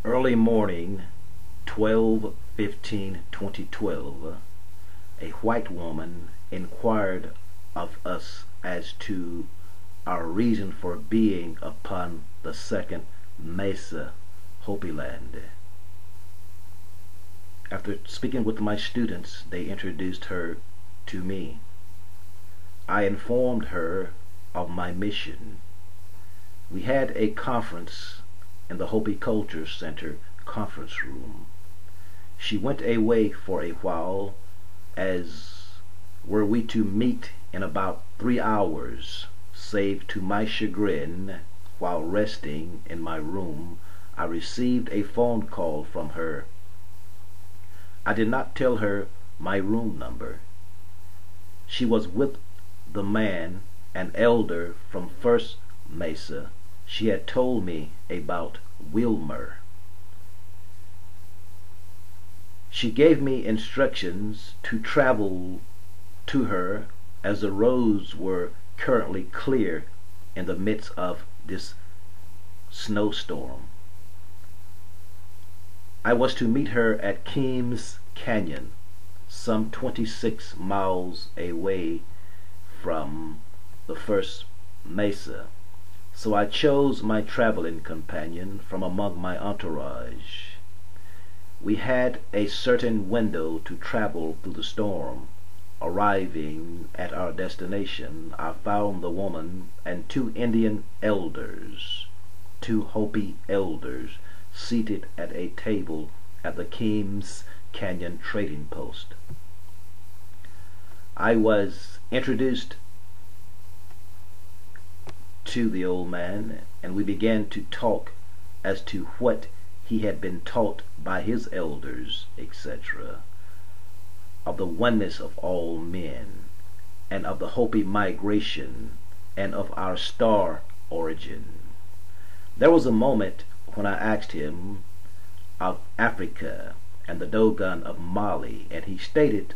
Early morning, 12/15/2012, a white woman inquired of us as to our reason for being upon the second mesa, Hopi land. After speaking with my students, they introduced her to me. I informed her of my mission. We had a conference in the Hopi Culture Center conference room. She went away for a while, as were we to meet in about 3 hours, save to my chagrin, while resting in my room, I received a phone call from her. I did not tell her my room number. She was with the man, an elder from First Mesa. She had told me about Wilmer. She gave me instructions to travel to her, as the roads were currently clear in the midst of this snowstorm. I was to meet her at Keams Canyon, some 26 miles away from the First Mesa, so I chose my traveling companion from among my entourage. We had a certain window to travel through the storm. Arriving at our destination, I found the woman and 2 Indian elders, 2 Hopi elders, seated at a table at the Keams Canyon trading post. I was introduced to the old man, and we began to talk as to what he had been taught by his elders, etc., of the oneness of all men, and of the Hopi migration, and of our star origin. There was a moment when I asked him of Africa and the Dogon of Mali, and he stated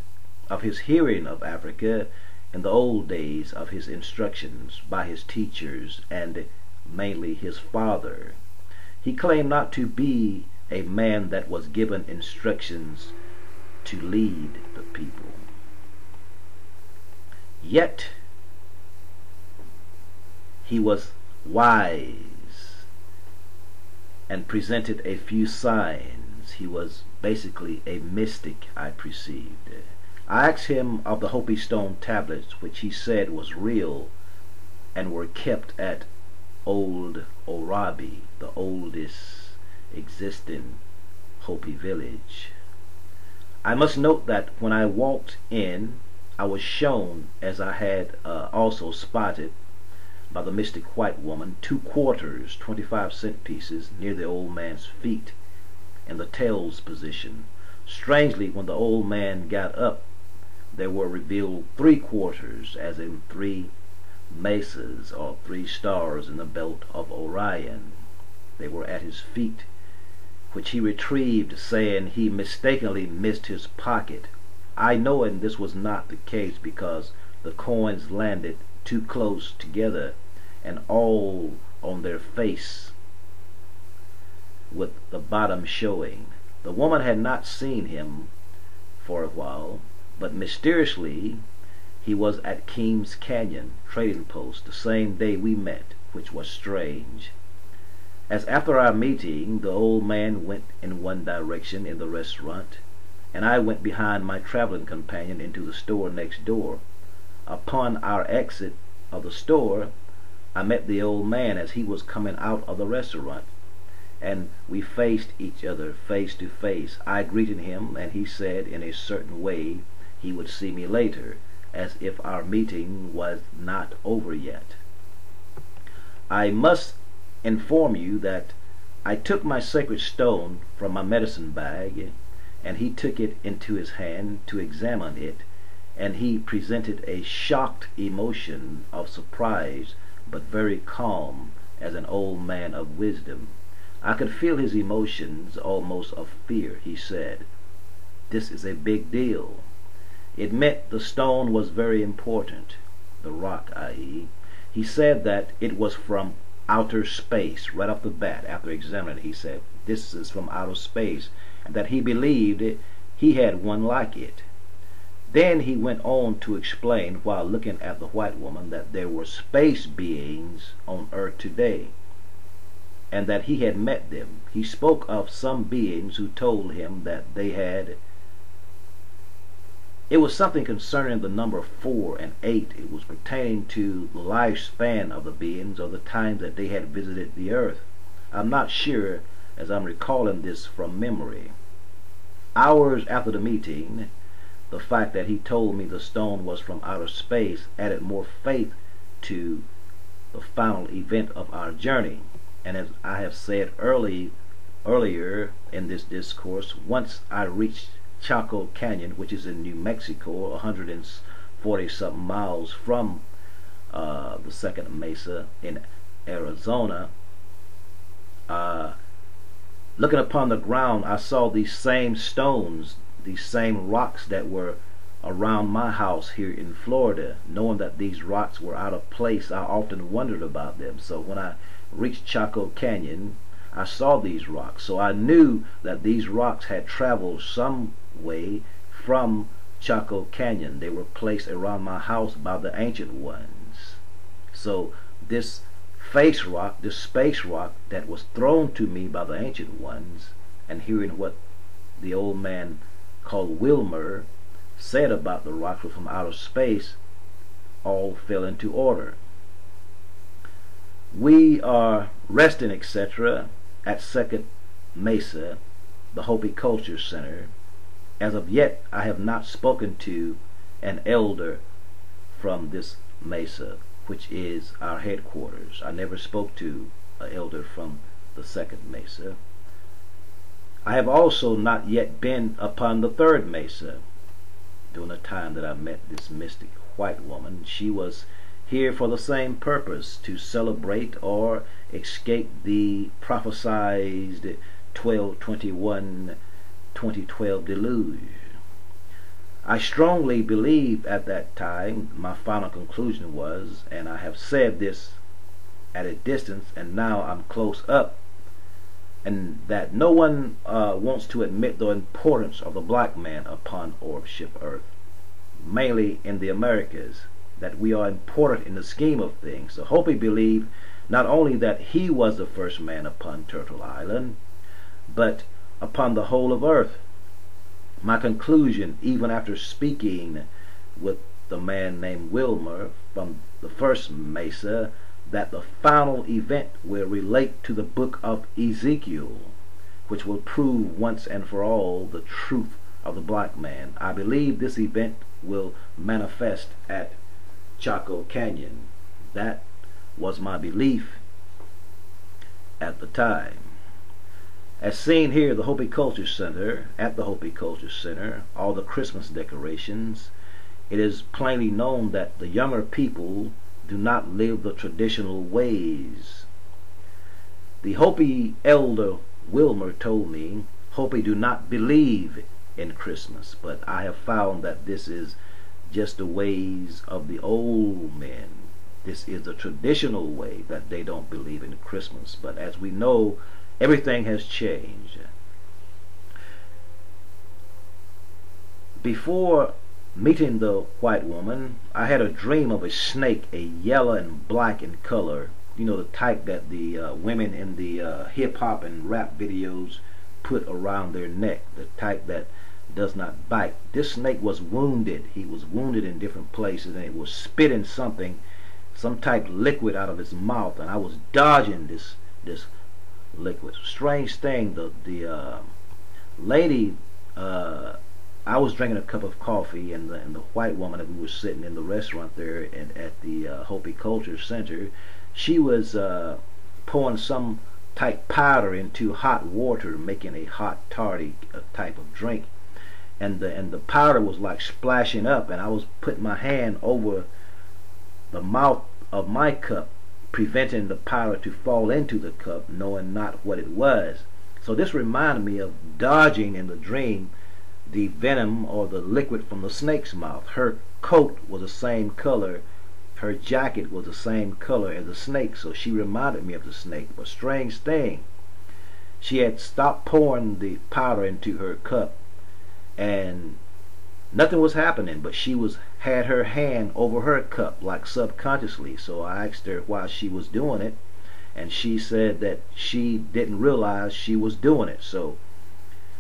of his hearing of Africa in the old days of his instructions by his teachers, and mainly his father. He claimed not to be a man that was given instructions to lead the people. Yet he was wise and presented a few signs. He was basically a mystic, I perceived. I asked him of the Hopi stone tablets, which he said was real and were kept at Old Orabi, the oldest existing Hopi village. I must note that when I walked in, I was shown, as I had also spotted by the mystic white woman, 2 quarters, 25-cent pieces near the old man's feet in the tails position. Strangely, when the old man got up, there were revealed 3 quarters, as in 3 mesas or 3 stars in the belt of Orion. They were at his feet, which he retrieved, saying he mistakenly missed his pocket. I know and this was not the case, because the coins landed too close together and all on their face, with the bottom showing. The woman had not seen him for a while, but mysteriously he was at Keams Canyon trading post the same day we met, which was strange. As after our meeting, the old man went in one direction in the restaurant, and I went behind my traveling companion into the store next door. Upon our exit of the store, I met the old man as he was coming out of the restaurant, and we faced each other face to face. I greeted him, and he said in a certain way he would see me later, as if our meeting was not over yet. I must inform you that I took my sacred stone from my medicine bag, and he took it into his hand to examine it, and he presented a shocked emotion of surprise, but very calm, as an old man of wisdom. I could feel his emotions, almost of fear. He said, "This is a big deal." It meant the stone was very important, the rock, i.e. He said that it was from outer space. Right off the bat, after examining it, he said, this is from outer space, and that he believed he had one like it. Then he went on to explain, while looking at the white woman, that there were space beings on Earth today, and that he had met them. He spoke of some beings who told him that they had, it was something concerning the number 4 and 8. It was pertaining to the lifespan of the beings, or the times that they had visited the Earth. I'm not sure, as I'm recalling this from memory. Hours after the meeting, the fact that he told me the stone was from outer space added more faith to the final event of our journey. And as I have said earlier in this discourse, once I reached Chaco Canyon, which is in New Mexico, 140 something miles from the second mesa in Arizona, looking upon the ground, I saw these same stones, these same rocks that were around my house here in Florida. Knowing that these rocks were out of place, I often wondered about them. So when I reached Chaco Canyon, I saw these rocks. So I knew that these rocks had traveled some way from Chaco Canyon. They were placed around my house by the ancient ones. So this face rock, this space rock that was thrown to me by the ancient ones, and hearing what the old man called Wilmer said about the rocks were from outer space, all fell into order. We are resting, etc., at Second Mesa, the Hopi Culture Center. As of yet, I have not spoken to an elder from this mesa, which is our headquarters. I never spoke to an elder from the second mesa. I have also not yet been upon the third mesa. During the time that I met this mystic white woman, she was here for the same purpose, to celebrate or escape the prophesied 12/21/2012 deluge. I strongly believe at that time, my final conclusion was, and I have said this at a distance and now I'm close up, and that no one wants to admit the importance of the black man upon Orbship Earth, mainly in the Americas, that we are important in the scheme of things. The Hopi believe not only that he was the first man upon Turtle Island, but upon the whole of Earth. My conclusion, even after speaking with the man named Wilmer from the first mesa, that the final event will relate to the book of Ezekiel, which will prove once and for all the truth of the black man. I believe this event will manifest at Chaco Canyon. That was my belief at the time. As seen here, the Hopi Culture Center, at the Hopi Culture Center, all the Christmas decorations, it is plainly known that the younger people do not live the traditional ways. The Hopi elder Wilmer told me Hopi do not believe in Christmas, but I have found that this is just the ways of the old men. This is the traditional way, that they don't believe in Christmas. But as we know, everything has changed. Before meeting the white woman, I had a dream of a snake, a yellow and black in color. You know, the type that the women in the hip-hop and rap videos put around their neck, the type that does not bite. This snake was wounded. He was wounded in different places, and it was spitting something, some type liquid out of his mouth, and I was dodging this liquid. Strange thing, the lady, I was drinking a cup of coffee, and the white woman that we were sitting in the restaurant there at the Hopi Culture Center, she was pouring some type powder into hot water, making a hot toddy type of drink, and the powder was like splashing up, and I was putting my hand over the mouth of my cup, preventing the powder to fall into the cup, knowing not what it was. So this reminded me of dodging in the dream the venom or the liquid from the snake's mouth. Her coat was the same color her jacket was the same color as the snake, so she reminded me of the snake. But strange thing, she had stopped pouring the powder into her cup, and nothing was happening, but she had her hand over her cup, like subconsciously. So I asked her why she was doing it, and she said that she didn't realize she was doing it. So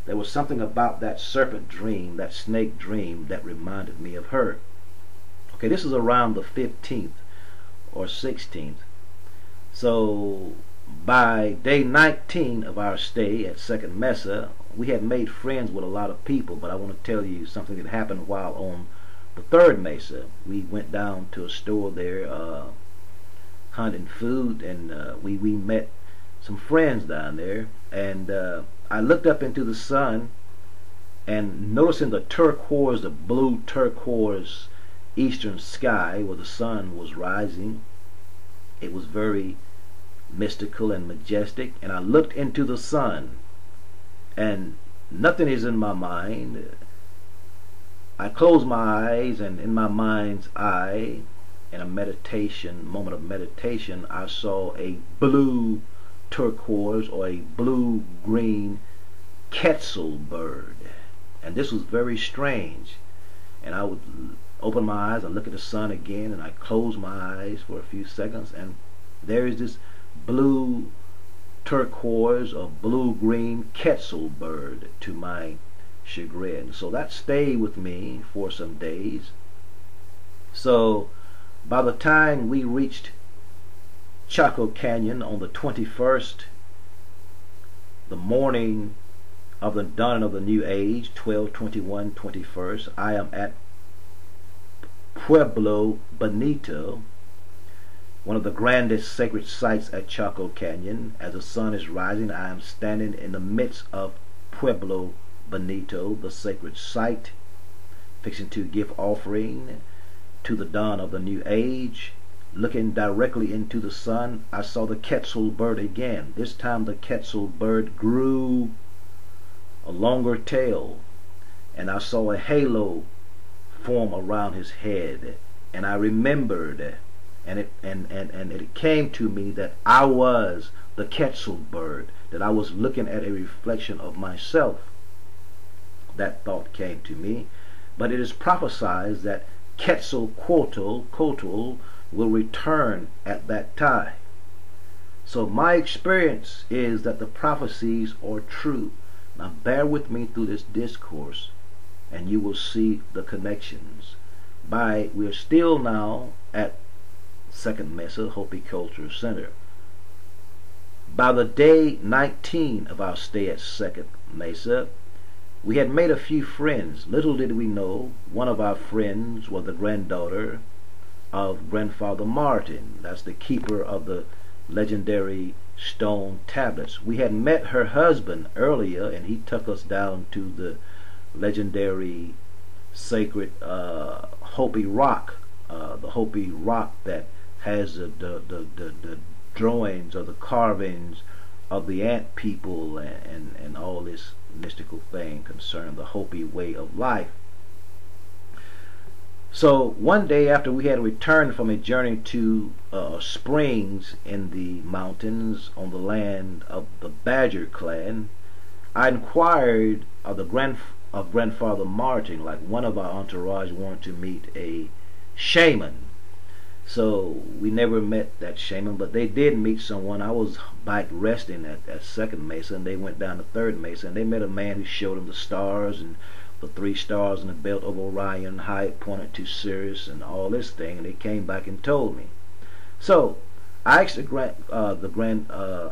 there was something about that serpent dream, that snake dream, that reminded me of her. Okay, this is around the 15th or 16th. So by day 19 of our stay at Second Mesa, we had made friends with a lot of people, but I want to tell you something that happened while on the third mesa. We went down to a store there, hunting food, and we met some friends down there, and I looked up into the sun, and noticing the blue turquoise eastern sky where the sun was rising, it was very mystical and majestic. And I looked into the sun, and nothing is in my mind. I closed my eyes, and in my mind's eye, in a moment of meditation, I saw a blue turquoise or a blue green Quetzal bird, and this was very strange. And I would open my eyes and look at the sun again, and I close my eyes for a few seconds, and there is this blue turquoise or blue green Quetzal bird to my chagrin. So that stayed with me for some days. So by the time we reached Chaco Canyon on the 21st, the morning of the dawning of the new age, 12/21/21, I am at Pueblo Bonito, one of the grandest sacred sites at Chaco Canyon. As the sun is rising, I am standing in the midst of Pueblo Bonito, the sacred site, fixing to give offering to the dawn of the new age. Looking directly into the sun, I saw the Quetzal bird again. This time the Quetzal bird grew a longer tail, and I saw a halo form around his head. And I remembered, and it came to me that I was the Quetzal bird, that I was looking at a reflection of myself. That thought came to me. But it is prophesied that Quetzalcoatl will return at that time. So my experience is that the prophecies are true. Now bear with me through this discourse, and you will see the connections. We are still now at Second Mesa, Hopi Cultural Center. By the day 19 of our stay at Second Mesa, we had made a few friends. Little did we know, one of our friends was the granddaughter of Grandfather Martin. That's the keeper of the legendary stone tablets. We had met her husband earlier, and he took us down to the legendary sacred Hopi rock, the Hopi rock that has the drawings or the carvings of the ant people and all this mystical thing concerning the Hopi way of life. So one day after we had returned from a journey to springs in the mountains on the land of the Badger clan, I inquired of Grandfather Martin, like one of our entourage wanted to meet a shaman. So we never met that shaman, but they did meet someone. I was back resting at Second Mesa, and they went down to Third Mesa, and they met a man who showed them the stars, and the 3 stars in the belt of Orion, how it pointed to Sirius, and all this thing, and they came back and told me. So I asked I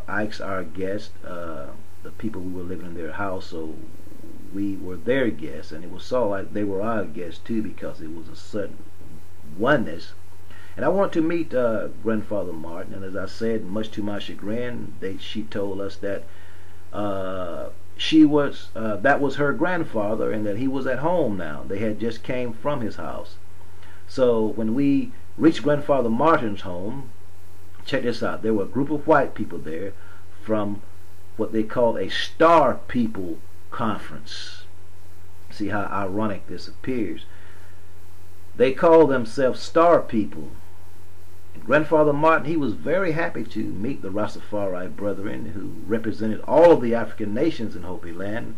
asked our guest, the people who were living in their house, so we were their guests, and it was so like they were our guests too, because it was a sudden oneness. And I wanted to meet Grandfather Martin, and as I said, much to my chagrin, she told us that that was her grandfather, and that he was at home now. They had just came from his house. So when we reached Grandfather Martin's home, check this out, there were a group of white people there from what they called a Star People Conference. See how ironic this appears. They called themselves Star People, Grandfather Martin, he was very happy to meet the Rastafari brethren who represented all of the African nations in Hopi land.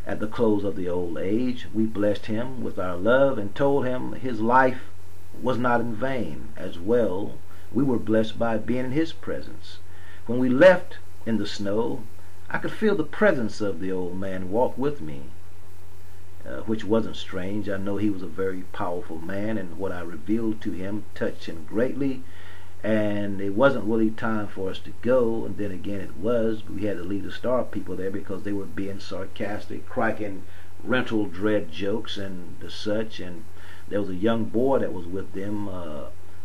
At the close of the old age, we blessed him with our love and told him his life was not in vain. As well, we were blessed by being in his presence. When we left in the snow, I could feel the presence of the old man walk with me, which wasn't strange. I know he was a very powerful man, and what I revealed to him touched him greatly. And it wasn't really time for us to go, and then again it was. We had to leave the star people there because they were being sarcastic, cracking rental dread jokes and the such. And there was a young boy that was with them,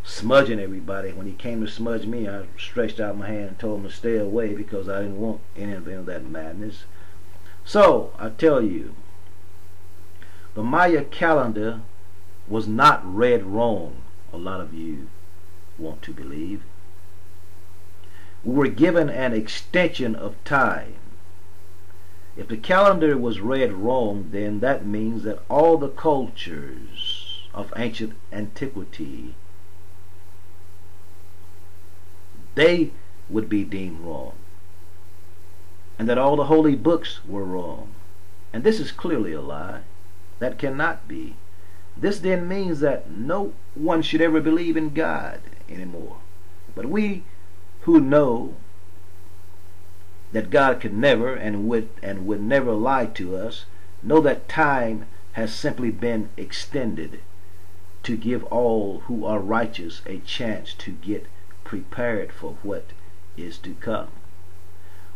smudging everybody. When he came to smudge me, I stretched out my hand and told him to stay away because I didn't want any of that madness. So I tell you, the Maya calendar was not read wrong. A lot of you want to believe. We were given an extension of time. If the calendar was read wrong, then that means that all the cultures of ancient antiquity, they would be deemed wrong, and that all the holy books were wrong. And this is clearly a lie. That cannot be. This then means that no one should ever believe in God anymore. But we who know that God could never and would never lie to us know that time has simply been extended to give all who are righteous a chance to get prepared for what is to come.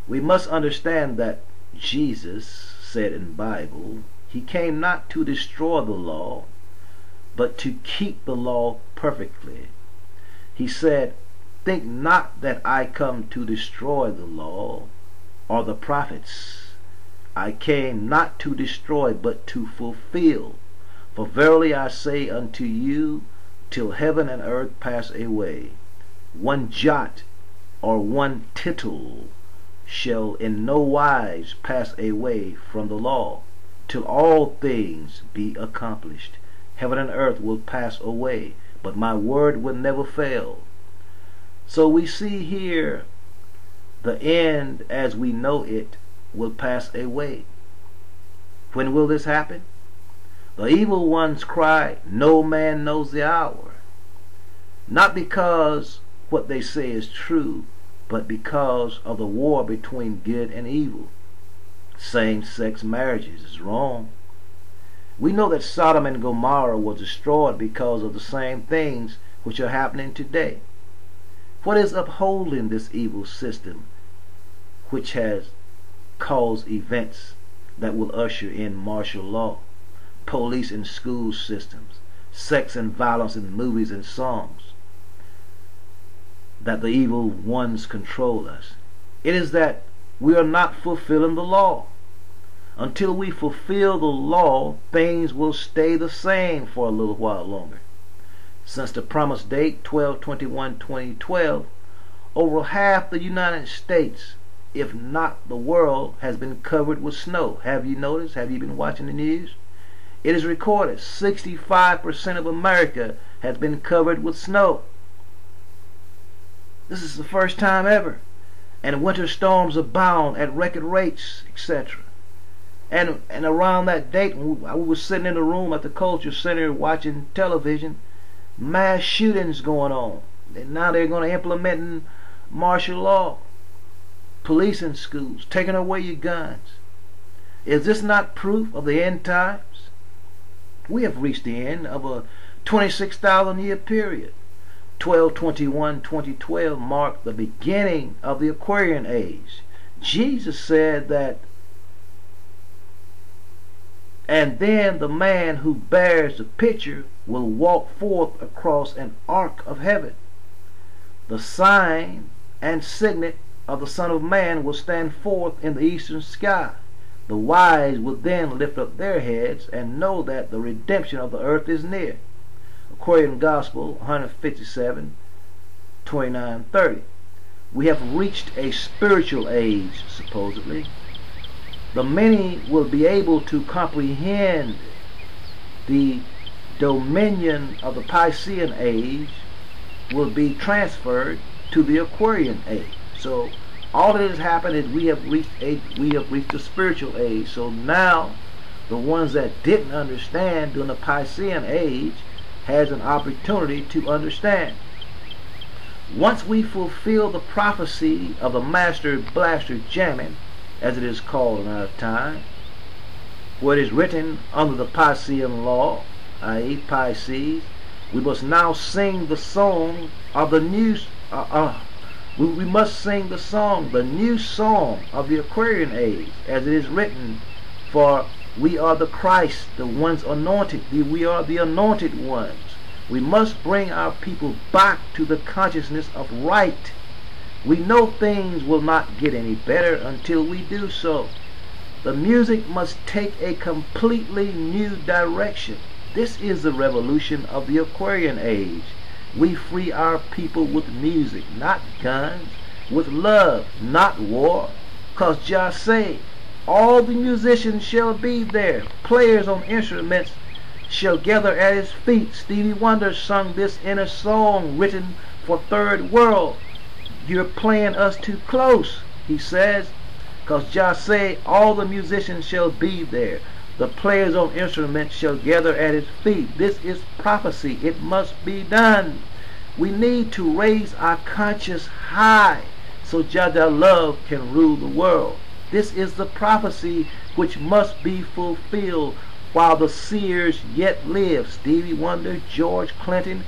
We must understand that Jesus said in the Bible, he came not to destroy the law, but to keep the law perfectly. He said, think not that I come to destroy the law or the prophets. I came not to destroy, but to fulfill. For verily I say unto you, till heaven and earth pass away, one jot or one tittle shall in no wise pass away from the law, till all things be accomplished. Heaven and earth will pass away, but my word will never fail. So we see here the end as we know it will pass away. When will this happen? The evil ones cry, no man knows the hour. Not because what they say is true, but because of the war between good and evil. Same-sex marriages is wrong. We know that Sodom and Gomorrah was destroyed because of the same things which are happening today. What is upholding this evil system which has caused events that will usher in martial law, police and school systems, sex and violence in movies and songs, that the evil ones control us? It is that we are not fulfilling the law. Until we fulfill the law, things will stay the same for a little while longer. Since the promised date, 12/21/2012, over half the United States, if not the world, has been covered with snow. Have you noticed? Have you been watching the news? It is recorded 65% of America has been covered with snow. This is the first time ever. And winter storms abound at record rates, etc. And around that date, when we were sitting in the room at the Culture Center watching television, mass shootings going on. And now they're going to implement martial law. Police in schools, taking away your guns. Is this not proof of the end times? We have reached the end of a 26,000 year period. 12/21/2012 marked the beginning of the Aquarian age. Jesus said that, and then the man who bears the picture will walk forth across an arc of heaven. The sign and signet of the Son of Man will stand forth in the eastern sky. The wise will then lift up their heads and know that the redemption of the earth is near. Aquarian Gospel 157:29-30. We have reached a spiritual age, supposedly. The many will be able to comprehend the dominion of the Piscean age will be transferred to the Aquarian age. So all that has happened is we have reached the spiritual age. So now the ones that didn't understand during the Piscean age has an opportunity to understand. Once we fulfill the prophecy of the Master Blaster Jamming, as it is called in our time, where it is written under the Piscean law, i.e. Pisces, we must now sing the song of the new we must sing the song, the new song of the Aquarian age, as it is written, for we are the Christ, the ones anointed, we are the anointed ones. We must bring our people back to the consciousness of right. We know things will not get any better until we do so. The music must take a completely new direction. This is the revolution of the Aquarian age. We free our people with music, not guns, with love, not war. Cause Jah say, all the musicians shall be there, players on instruments shall gather at his feet. Stevie Wonder sung this in a song written for third world. You're playing us too close, he says. Cause Jah say, all the musicians shall be there, the players on instruments shall gather at his feet. This is prophecy. It must be done. We need to raise our conscience high so Jah love can rule the world. This is the prophecy which must be fulfilled while the seers yet live. Stevie Wonder, George Clinton,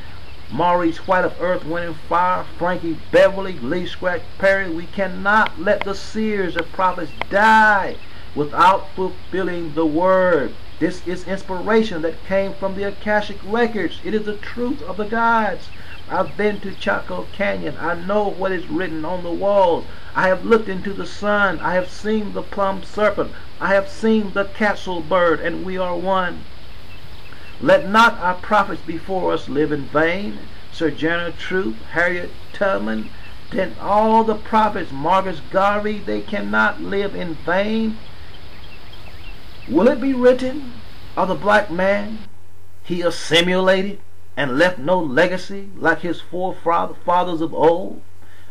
Maurice White of Earth, Wind and Fire, Frankie Beverly, Lee Scratch Perry. We cannot let the seers and prophets die without fulfilling the word. This is inspiration that came from the Akashic records. It is the truth of the gods. I've been to Chaco Canyon. I know what is written on the walls. I have looked into the sun. I have seen the plum serpent. I have seen the Quetzalcoatl bird, and we are one. Let not our prophets before us live in vain. Sojourner Truth, Harriet Tubman, then all the prophets, Marcus Garvey, they cannot live in vain. Will it be written of the black man, he assimilated and left no legacy like his forefathers of old?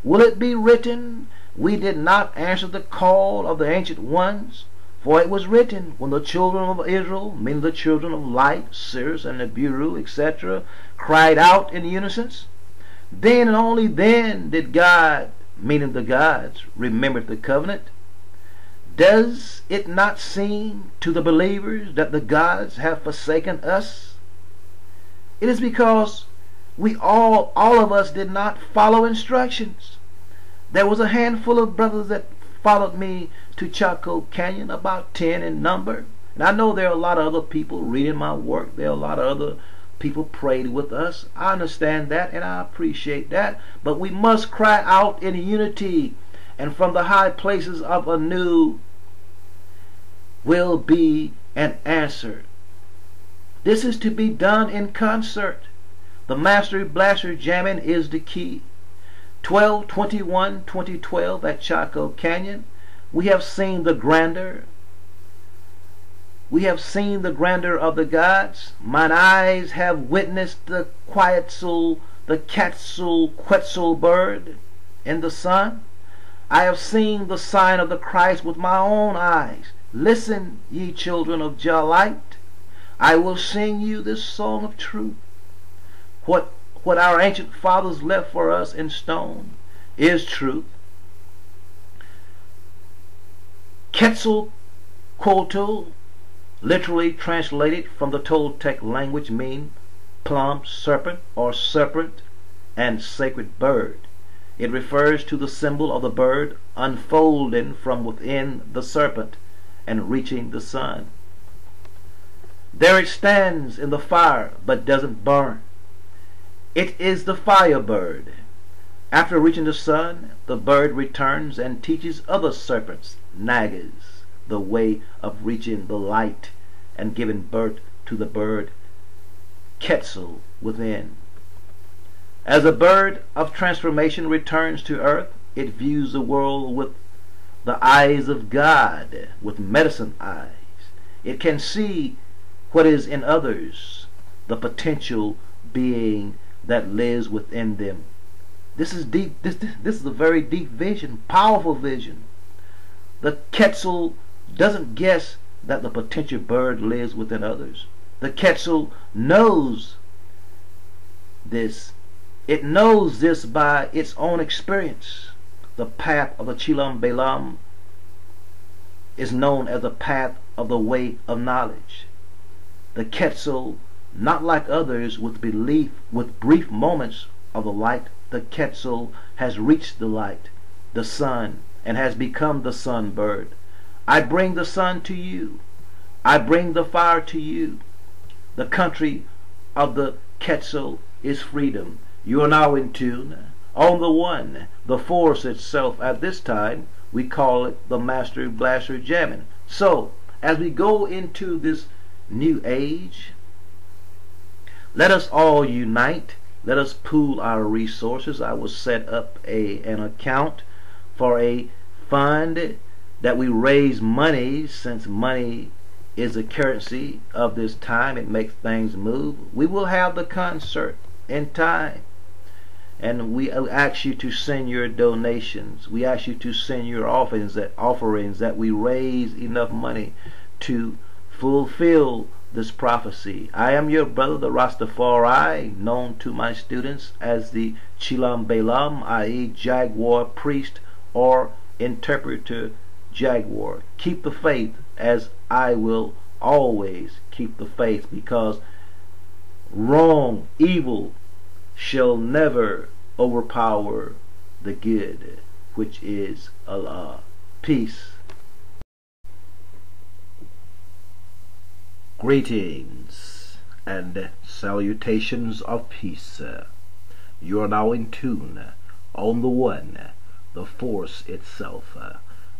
Will it be written, we did not answer the call of the ancient ones? For it was written, when the children of Israel, meaning the children of light, Sirius and Nibiru, etc., cried out in unison, then and only then did God, meaning the gods, remember the covenant. Does it not seem to the believers that the gods have forsaken us? It is because we all of us did not follow instructions. There was a handful of brothers that followed me to Chaco Canyon, about 10 in number. And I know there are a lot of other people reading my work. There are a lot of other people prayed with us. I understand that and I appreciate that. But we must cry out in unity, and from the high places of anew will be an answer. This is to be done in concert. The Master Blaster Jamming is the key. 12/21/2012 at Chaco Canyon. We have seen the grandeur. We have seen the grandeur of the gods. Mine eyes have witnessed the Quetzalcoatl bird in the sun. I have seen the sign of the Christ with my own eyes. Listen, ye children of Jah light. I will sing you this song of truth. What our ancient fathers left for us in stone is truth. Quetzalcoatl, literally translated from the Toltec language, means plum serpent or serpent and sacred bird. It refers to the symbol of the bird unfolding from within the serpent and reaching the sun. There it stands in the fire but doesn't burn. It is the fire bird. After reaching the sun, the bird returns and teaches other serpents, nagas, the way of reaching the light and giving birth to the bird Quetzal within. As a bird of transformation returns to earth, it views the world with the eyes of God, with medicine eyes. It can see what is in others, the potential being that lives within them. This is deep. This is a very deep vision, powerful vision. The Quetzal doesn't guess that the potential bird lives within others. The Quetzal knows this. It knows this by its own experience. The path of the Chilam Belam is known as the path of the way of knowledge. The Quetzal, not like others with brief moments of the light, the Quetzal has reached the light, the sun, and has become the sun bird. I bring the sun to you. I bring the fire to you. The country of the Quetzal is freedom. You are now in tune on the one, the force itself. At this time, we call it the Master Blaster Jamming. So, as we go into this new age, let us all unite. Let us pool our resources. I will set up an account for a fund that we raise money, since money is the currency of this time. It makes things move. We will have the concert in time, and we ask you to send your donations. We ask you to send your offerings that we raise enough money to fulfill this prophecy. I am your brother, the Rastafari, known to my students as the Chilam Belam, i.e. Jaguar Priest or Interpreter Jaguar. Keep the faith, as I will always keep the faith, because wrong, evil shall never overpower the good, which is Allah. Peace. Greetings and salutations of peace. You are now in tune on the one, the force itself.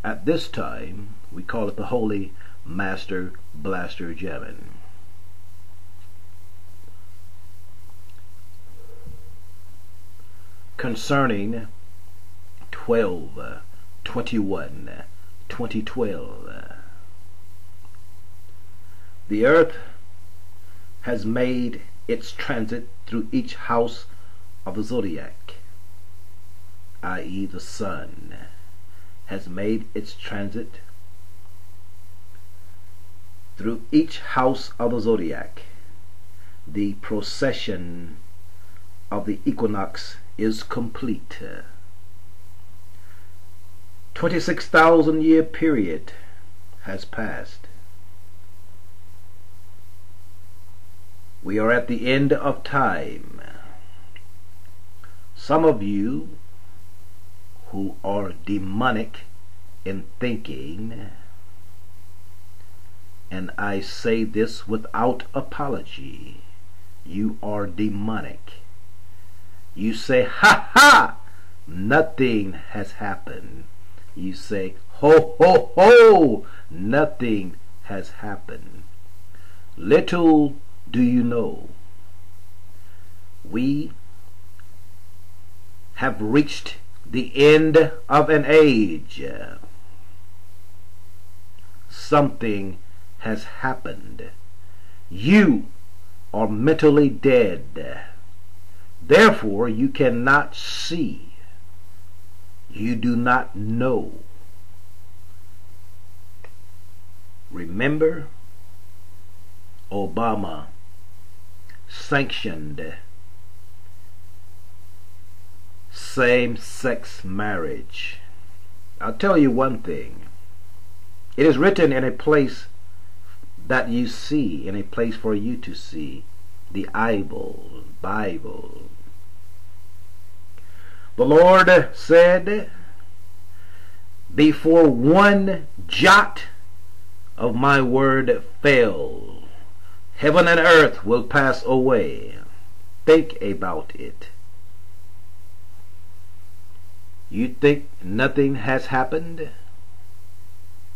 At this time, we call it the Holy Master Blaster Jamming. Concerning 12/21/2012, the earth has made its transit through each house of the zodiac, i.e. the sun has made its transit through each house of the zodiac. The procession of the equinox is complete. 26,000 year period has passed. We are at the end of time. Some of you who are demonic in thinking, and I say this without apology, you are demonic. You say, ha ha, nothing has happened. You say, ho ho ho, nothing has happened. Little do you know, we have reached the end of an age. Something has happened. You are mentally dead. Therefore, you cannot see. You do not know. Remember, Obama sanctioned same-sex marriage. I'll tell you one thing. It is written in a place that you see, in a place for you to see, the Bible. The Lord said, before one jot of my word fell, heaven and earth will pass away. Think about it. You think nothing has happened?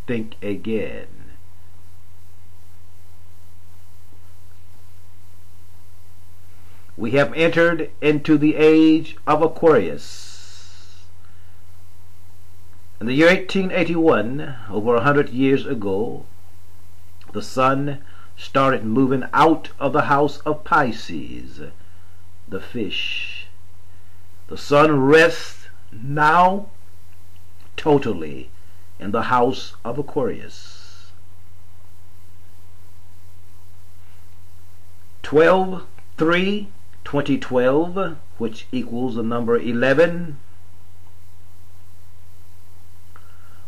Think again. We have entered into the age of Aquarius. In the year 1881, over 100 years ago, the sun started moving out of the house of Pisces, the fish. The sun rests now totally in the house of Aquarius. 12/3/2012, which equals the number 11.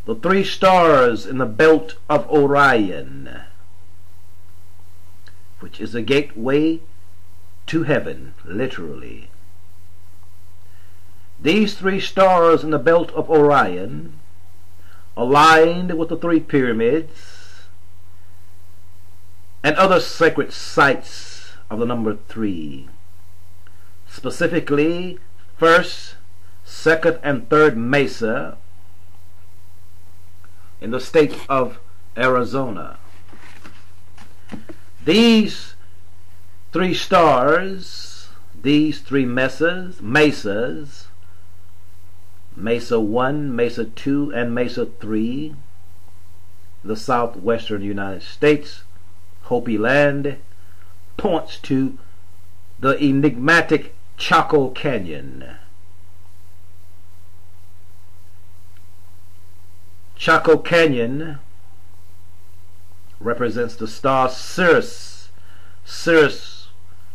The three stars in the belt of Orion, which is a gateway to heaven, literally. These three stars in the belt of Orion, aligned with the three pyramids and other sacred sites of the number 3, specifically first, second, and third Mesa in the state of Arizona. These three stars, these three mesas, Mesa 1, Mesa 2, and Mesa 3, the southwestern United States, Hopi land, points to the enigmatic Chaco Canyon. Chaco Canyon represents the star Sirius. Sirius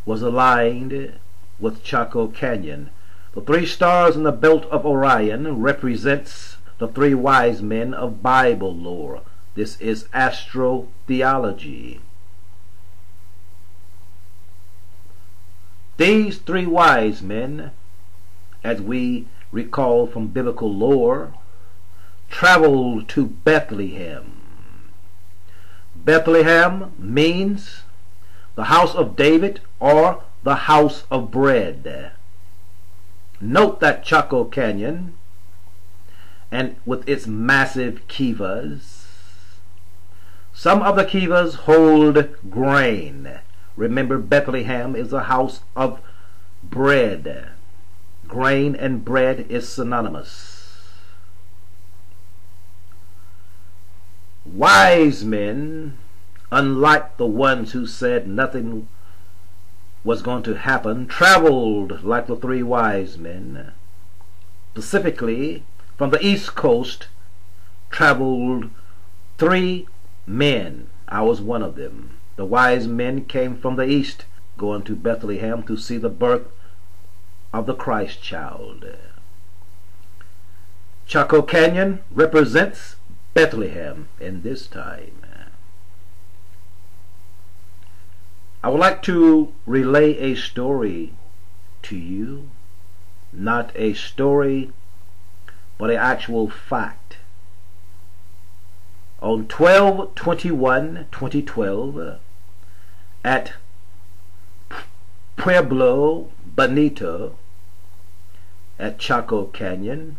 was aligned with Chaco Canyon. The three stars in the belt of Orion represents the three wise men of Bible lore. This is Astro-theology. These three wise men, as we recall from biblical lore, traveled to Bethlehem. Bethlehem means the house of David or the house of bread. Note that Chaco Canyon, and with its massive kivas, some of the kivas hold grain. Remember, Bethlehem is a house of bread. Grain and bread is synonymous. Wise men, unlike the ones who said nothing was going to happen, traveled like the three wise men. Specifically, from the East Coast, traveled three men. I was one of them. The wise men came from the East, going to Bethlehem to see the birth of the Christ child. Chaco Canyon represents Bethlehem in this time. I would like to relay a story to you, not a story, but an actual fact. On 12/21/2012, at Pueblo Bonito at Chaco Canyon,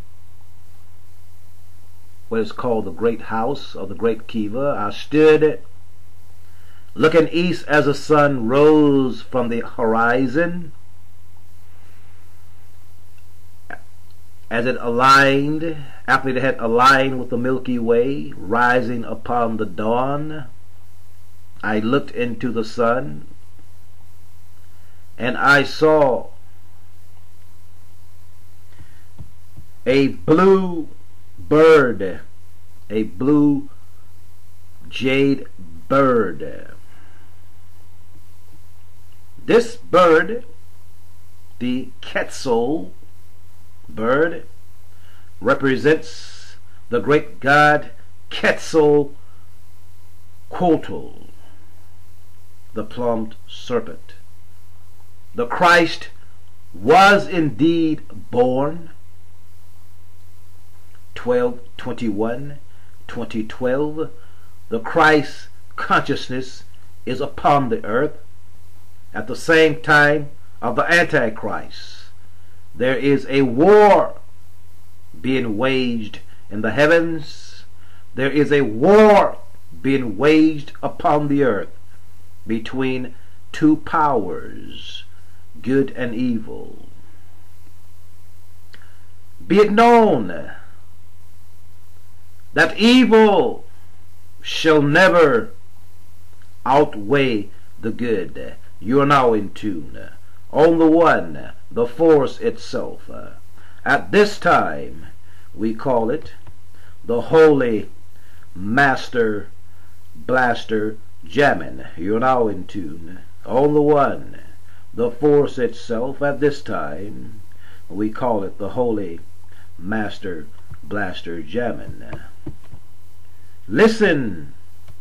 what is called the Great House of the Great Kiva, I stood looking east as the sun rose from the horizon, as it aligned, after it had aligned with the Milky Way, rising upon the dawn. I looked into the sun, and I saw a blue bird, a blue jade bird. This bird, the Quetzal bird, represents the great god Quetzalcoatl, the plumed serpent. The Christ was indeed born. 12/21/2012, the Christ consciousness is upon the earth. At the same time of the Antichrist, there is a war being waged in the heavens. There is a war being waged upon the earth between two powers, good and evil. Be it known that evil shall never outweigh the good. You are now in tune on the one, the force itself. At this time, we call it the Holy Master Blaster Jamming. You're now in tune. On the one, the force itself. At this time, we call it the Holy Master Blaster Jamming. Listen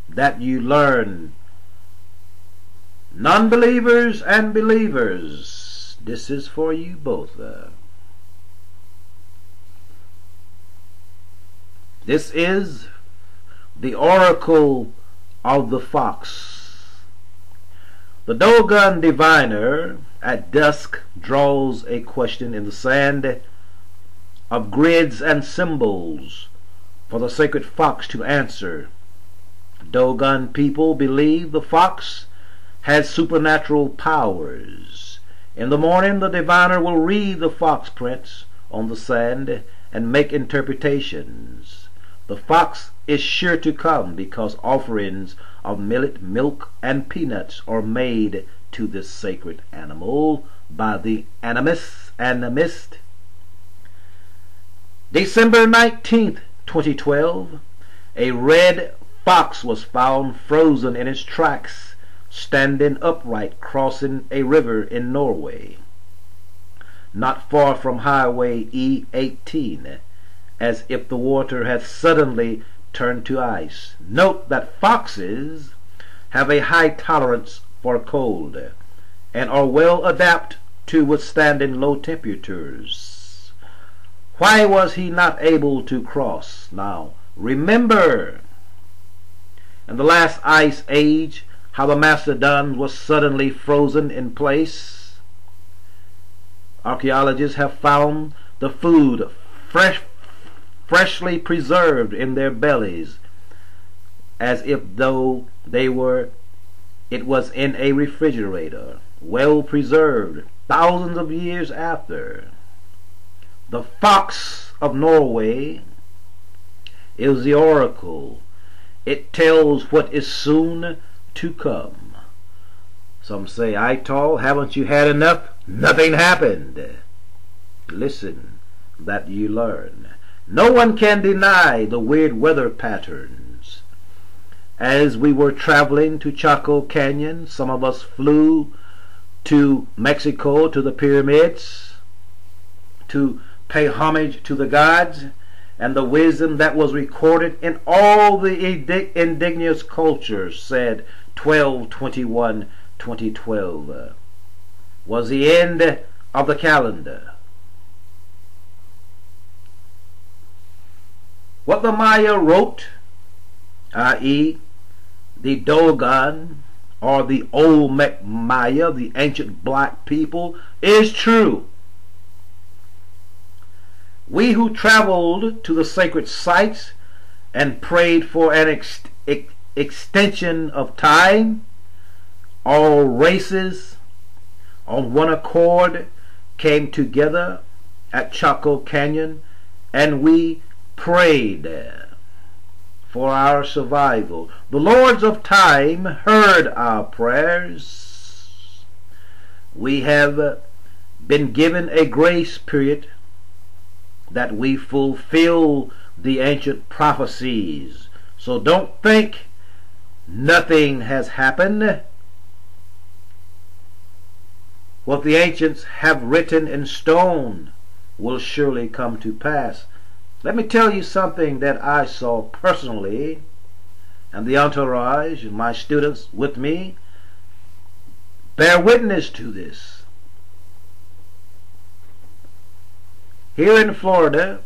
that you learn. Non-believers and believers, this is for you both. This is the oracle of the fox. The Dogon diviner at dusk draws a question in the sand of grids and symbols for the sacred fox to answer. Dogon people believe the fox has supernatural powers. In the morning, the diviner will read the fox prints on the sand and make interpretations. The fox is sure to come because offerings of millet, milk, and peanuts are made to this sacred animal by the animist. December 19th, 2012, a red fox was found frozen in its tracks, standing upright crossing a river in Norway, not far from Highway E18, as if the water had suddenly turned to ice. Note that foxes have a high tolerance for cold and are well adapted to withstanding low temperatures. Why was he not able to cross? Now, remember, in the last ice age, how the mastodon was suddenly frozen in place. Archaeologists have found the food freshly preserved in their bellies, as if though it was in a refrigerator, well preserved thousands of years after. The fox of Norway is the oracle. It tells what is soon to come. Some say, Ital, haven't you had enough? Nothing happened. Listen that you learn. No one can deny the weird weather patterns. As we were traveling to Chaco Canyon, some of us flew to Mexico, to the pyramids, to pay homage to the gods and the wisdom that was recorded in all the indigenous cultures, said 12/21/2012 was the end of the calendar. What the Maya wrote, i.e. the Dogon or the Olmec Maya, the ancient black people, is true. We who traveled to the sacred sites and prayed for an extension of time, all races on one accord came together at Chaco Canyon, and we prayed for our survival. The lords of time heard our prayers. We have been given a grace period that we fulfill the ancient prophecies. So don't think nothing has happened. What the ancients have written in stone will surely come to pass. Let me tell you something that I saw personally, and the entourage and my students with me bear witness to this. Here in Florida,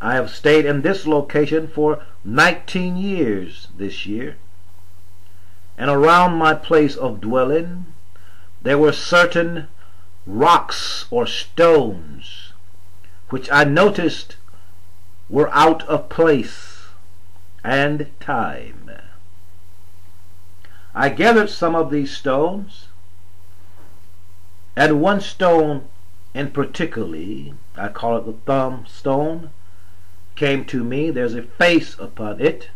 I have stayed in this location for 19 years this year, and around my place of dwelling there were certain rocks or stones which I noticed were out of place and time. I gathered some of these stones, and one stone in particularly, I call it the thumb stone, came to me. There's a face upon it.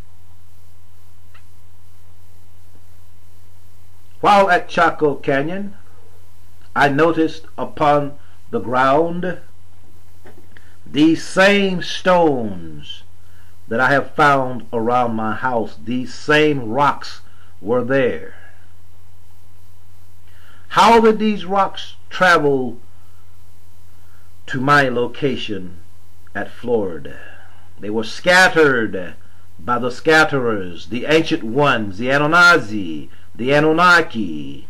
While at Chaco Canyon, I noticed upon the ground these same stones that I have found around my house. These same rocks were there. How did these rocks travel to my location at Florida? They were scattered by the scatterers, the ancient ones, the Anunnaki, the Anunnaki,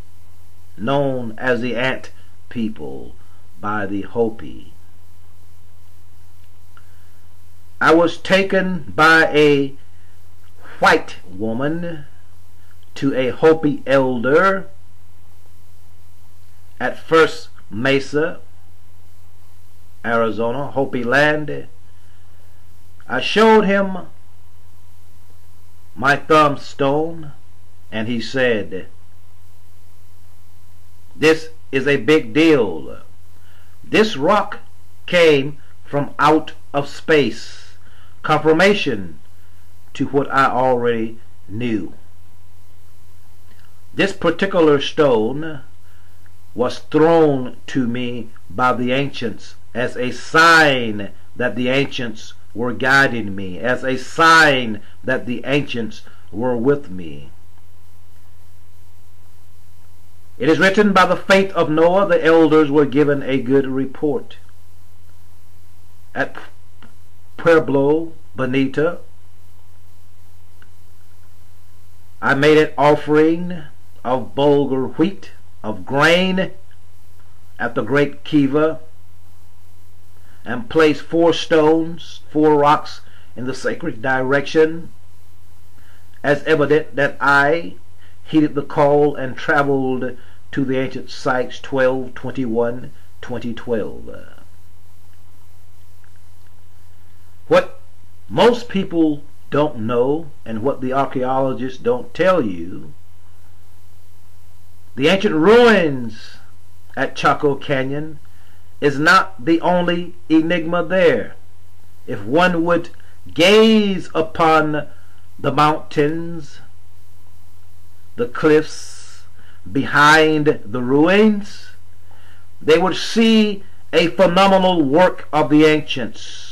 known as the Ant people by the Hopi. I was taken by a white woman to a Hopi elder at First Mesa, Arizona, Hopi land. I showed him my thumb stone, and he said, "This is a big deal. This rock came from out of space." Confirmation to what I already knew. This particular stone was thrown to me by the ancients as a sign that the ancients were guiding me, as a sign that the ancients were with me. It is written, by the faith of Noah, the elders were given a good report. At Pueblo Bonita, I made an offering of bulgur wheat, of grain, at the great kiva, and placed 4 stones, 4 rocks in the sacred direction, as evident that I heeded the call and traveled to the ancient sites 12/21/2012. What most people don't know, and what the archaeologists don't tell you, the ancient ruins at Chaco Canyon is not the only enigma there. If one would gaze upon the mountains, the cliffs behind the ruins, they would see a phenomenal work of the ancients.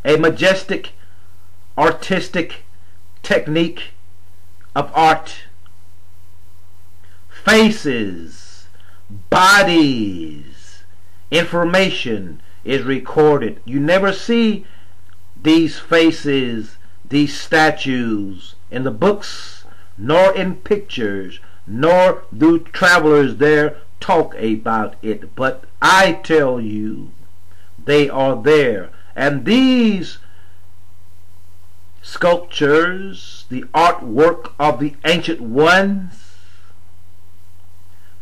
A majestic artistic technique of art. Faces, bodies, information is recorded. You never see these faces, these statues in the books, nor in pictures, nor do travelers there talk about it. But I tell you, they are there. And these sculptures, the artwork of the ancient ones,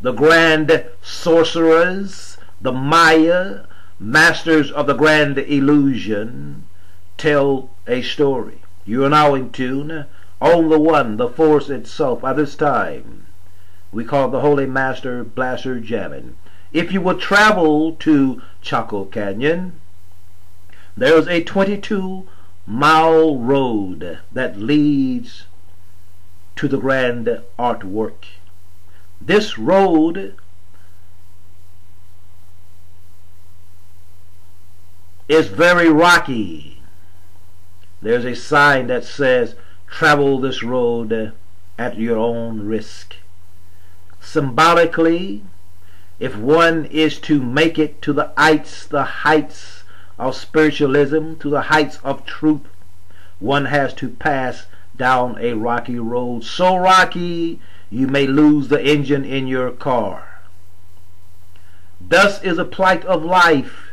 the grand sorcerers, the Maya, masters of the grand illusion, tell a story. You are now in tune on the one, the force itself. At this time, we call the Holy Master Blaster Jamming. If you would travel to Chaco Canyon, there's a 22-mile road that leads to the grand artwork. This road is very rocky. There's a sign that says, "Travel this road at your own risk." Symbolically, if one is to make it to the heights of spiritualism, to the heights of truth, one has to pass down a rocky road, so rocky you may lose the engine in your car. Thus is a plight of life.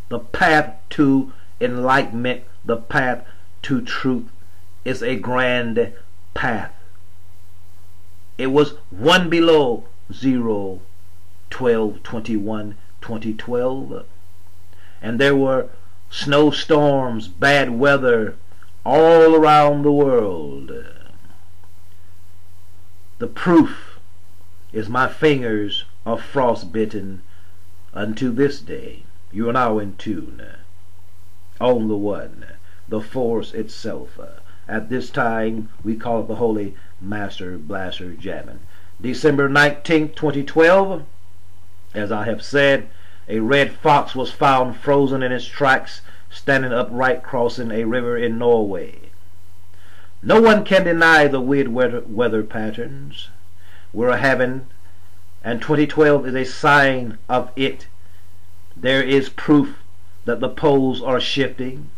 The path to enlightenment, the path to truth, is a grand path. It was 1 below 0, 12/21/2012, and there were snowstorms, bad weather all around the world. The proof is my fingers are frostbitten unto this day. You are now in tune on the one, the force itself. At this time, we call it the Holy Master Blaster Jamming. December 19th, 2012, as I have said, a red fox was found frozen in its tracks, standing upright crossing a river in Norway. No one can deny the weird weather patterns we're having, and 2012 is a sign of it. There is proof that the poles are shifting.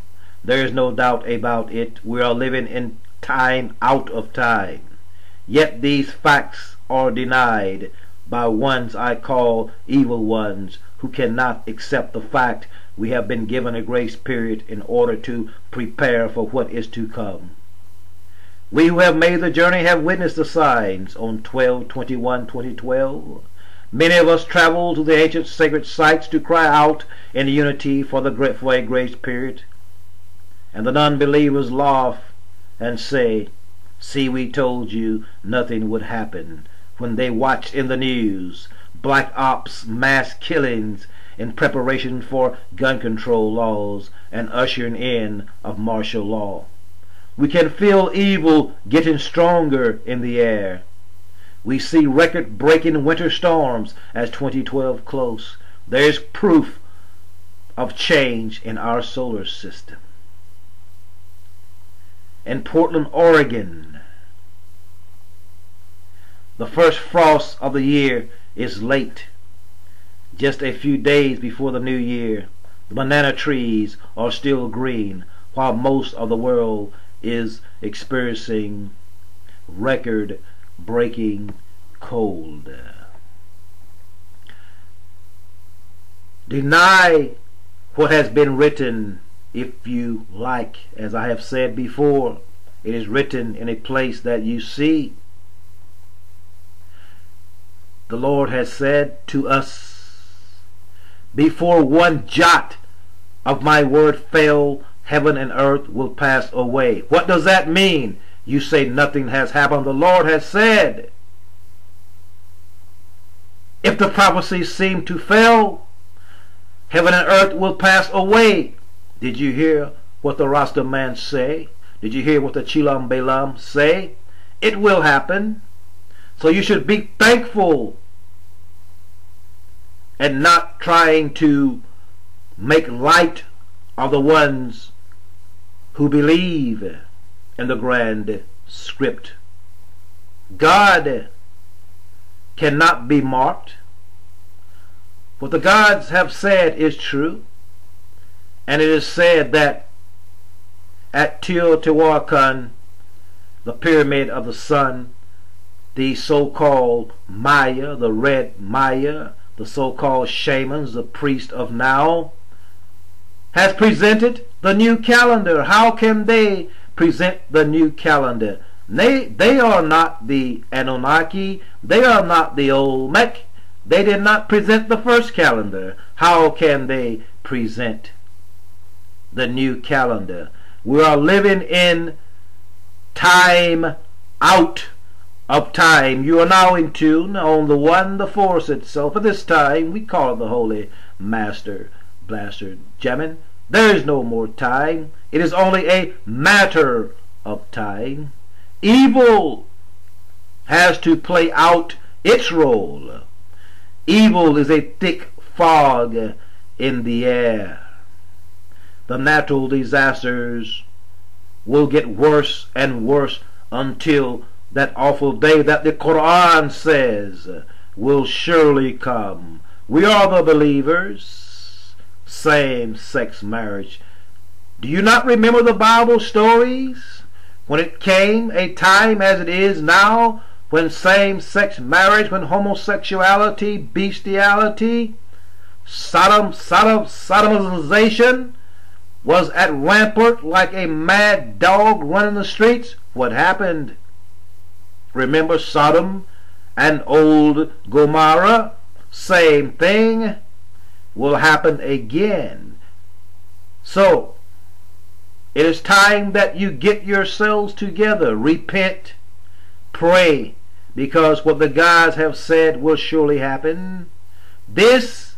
There is no doubt about it. We are living in time out of time. Yet these facts are denied by ones I call evil ones, who cannot accept the fact we have been given a grace period in order to prepare for what is to come. We who have made the journey have witnessed the signs on 12/21/2012. Many of us traveled to the ancient sacred sites to cry out in unity for a grace period. And the non-believers laugh and say, "See, we told you nothing would happen," when they watched in the news black ops, mass killings in preparation for gun control laws and ushering in of martial law. We can feel evil getting stronger in the air. We see record-breaking winter storms as 2012 close. There is proof of change in our solar system. In Portland, Oregon, the first frost of the year is late. Just a few days before the new year, the banana trees are still green, while most of the world is experiencing record-breaking cold. Deny what has been written if you like. As I have said before, it is written in a place that you see. The Lord has said to us, "Before one jot of my word fail, heaven and earth will pass away." What does that mean? You say nothing has happened. The Lord has said. If the prophecies seem to fail, heaven and earth will pass away. Did you hear what the Rasta man say? Did you hear what the Chilam Balaam say? It will happen. So you should be thankful and not trying to make light of the ones who believe in the grand script. God cannot be marked. What the gods have said is true. And it is said that at Teotihuacan, the pyramid of the sun, the so-called Maya, the red Maya, the so-called shamans, the priest of now, has presented the new calendar. How can they present the new calendar? They are not the Anunnaki. They are not the Olmec. They did not present the first calendar. How can they present the new calendar? We are living in time out of time. You are now in tune on the one, the force itself. At this time, we call it the Holy Master Blaster Jamming. There is no more time. It is only a matter of time. Evil has to play out its role. Evil is a thick fog in the air. The natural disasters will get worse and worse until that awful day that the Quran says will surely come. We are the believers. Same-sex marriage. Do you not remember the Bible stories? When it came a time as it is now, when same-sex marriage, when homosexuality, bestiality, sodomization was at rampart like a mad dog running the streets, what happened? Remember Sodom and old Gomorrah? Same thing will happen again. So, it is time that you get yourselves together. Repent. Pray. Because what the gods have said will surely happen. This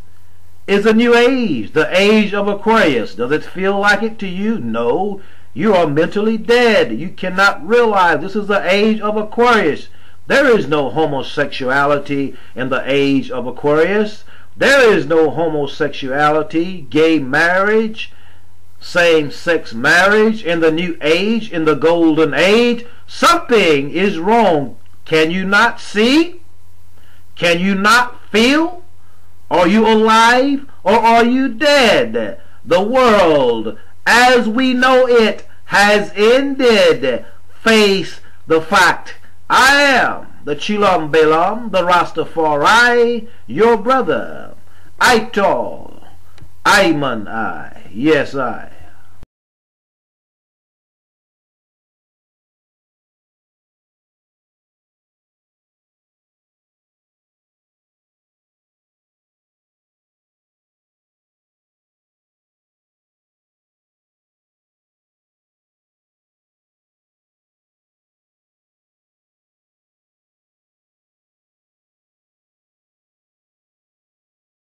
is a new age, the age of Aquarius. Does it feel like it to you? No. You are mentally dead. You cannot realize this is the age of Aquarius. There is no homosexuality in the age of Aquarius. There is no homosexuality, gay marriage, same-sex marriage in the new age, in the golden age. Something is wrong. Can you not see? Can you not feel? Are you alive or are you dead? The world as we know it has ended. Face the fact. I am the Chilam Belam, the Rastafari, your brother. Ital, Iman I. Yes, I.